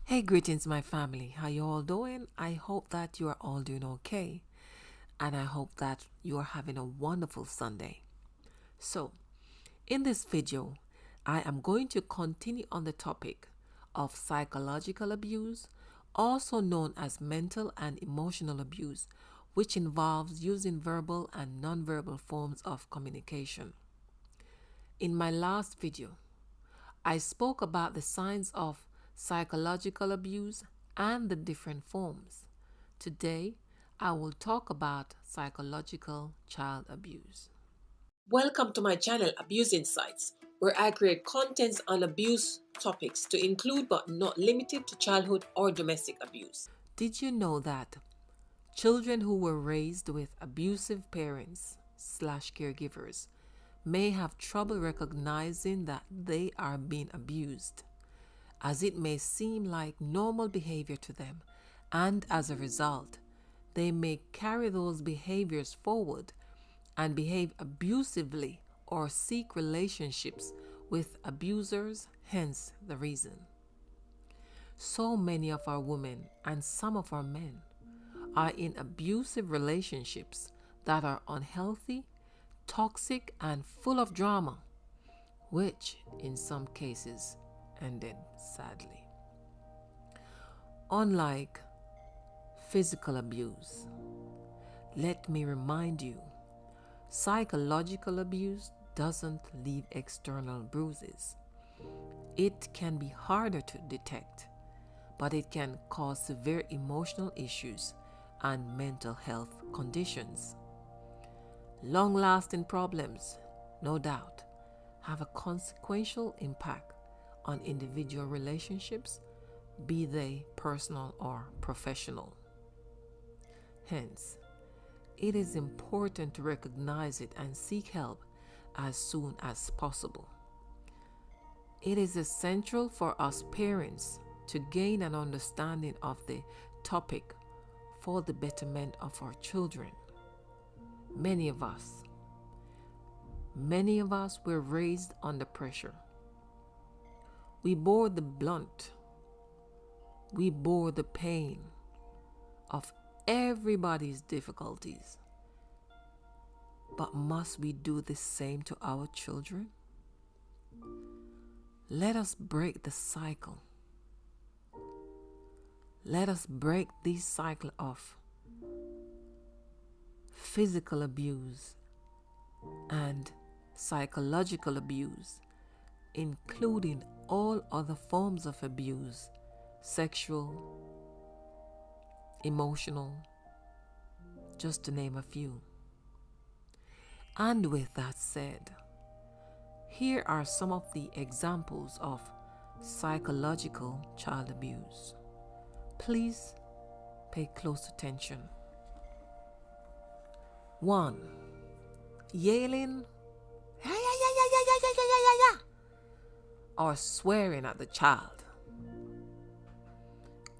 Hey, greetings, my family. How you all doing? I hope that you are all doing okay, and I hope that you are having a wonderful Sunday. So, in this video, I am going to continue on the topic of psychological abuse, also known as mental and emotional abuse, which involves using verbal and nonverbal forms of communication. In my last video, I spoke about the signs of psychological abuse and the different forms. Today, I will talk about psychological child abuse. Welcome to my channel, Abuse Insights, where I create contents on abuse topics to include but not limited to childhood or domestic abuse. Did you know that children who were raised with abusive parents slash caregivers may have trouble recognizing that they are being abused, as it may seem like normal behavior to them, and as a result, they may carry those behaviors forward and behave abusively or seek relationships with abusers, hence the reason. So many of our women and some of our men are in abusive relationships that are unhealthy, toxic, and full of drama, which in some cases ended sadly. Unlike physical abuse, let me remind you, psychological abuse doesn't leave external bruises. It can be harder to detect, but it can cause severe emotional issues and mental health conditions. Long-lasting problems, no doubt, have a consequential impact on individual relationships, be they personal or professional. Hence, it is important to recognize it and seek help as soon as possible. It is essential for us parents to gain an understanding of the topic for the betterment of our children. Many of us were raised under pressure. We bore the blunt, we bore the pain of everybody's difficulties. But must we do the same to our children? Let us break the cycle. Let us break this cycle of physical abuse and psychological abuse, including all other forms of abuse, sexual, emotional, just to name a few. And with that said, here are some of the examples of psychological child abuse. Please pay close attention. 1. Yelling or swearing at the child.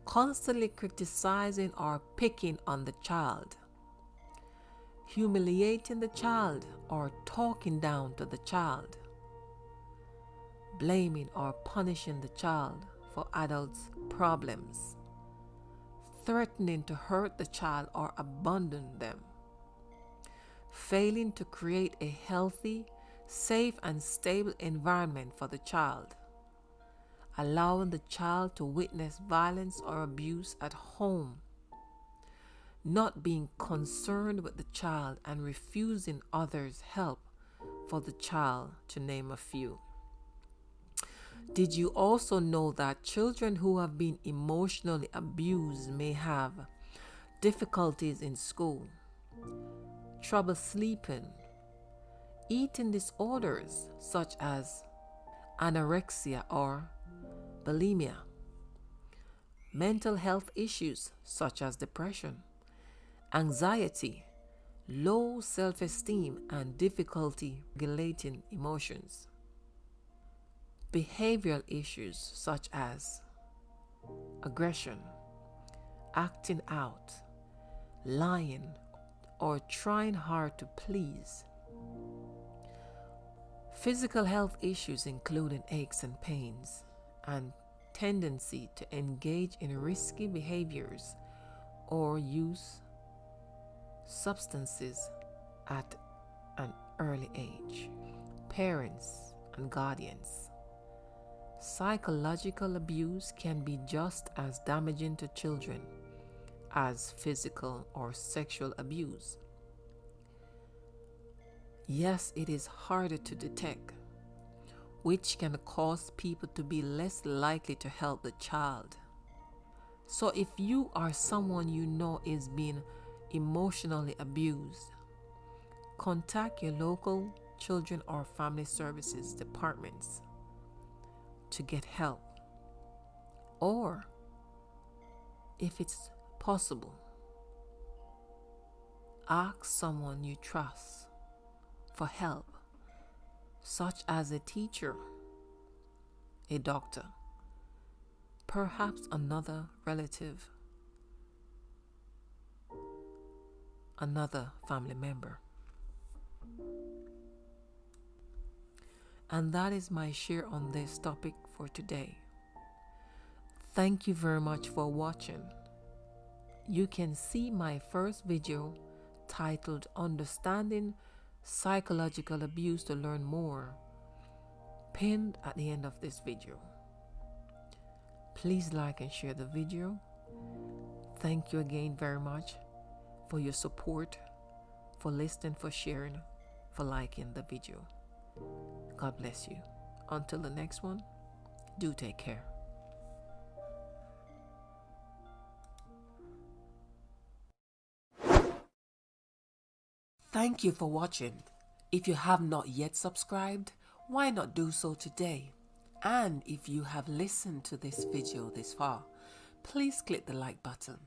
Constantly criticizing or picking on the child. Humiliating the child or talking down to the child. Blaming or punishing the child for adults' problems. Threatening to hurt the child or abandon them. Failing to create a healthy, safe, and stable environment for the child. Allowing the child to witness violence or abuse at home. Not being concerned with the child and refusing others' help for the child, to name a few. Did you also know that children who have been emotionally abused may have difficulties in school, trouble sleeping, eating disorders such as anorexia or bulimia, mental health issues such as depression, anxiety, low self-esteem, and difficulty regulating emotions, behavioral issues such as aggression, acting out, lying, or trying hard to please. Physical health issues including aches and pains and tendency to engage in risky behaviors or use substances at an early age. Parents and guardians. Psychological abuse can be just as damaging to children as physical or sexual abuse. Yes, it is harder to detect, which can cause people to be less likely to help the child. So if you are someone you know is being emotionally abused, contact your local children or family services departments to get help. Or, if it's possible, ask someone you trust for help, such as a teacher, a doctor, perhaps another relative, another family member. And that is my share on this topic for today. Thank you very much for watching. You can see my first video titled Understanding Psychological Abuse to learn more pinned at the end of this video. Please like and share the video. Thank you again very much for your support, for listening, for sharing, for liking the video. God bless you. Until the next one, do take care. Thank you for watching. If you have not yet subscribed, why not do so today? And if you have listened to this video this far, please click the like button.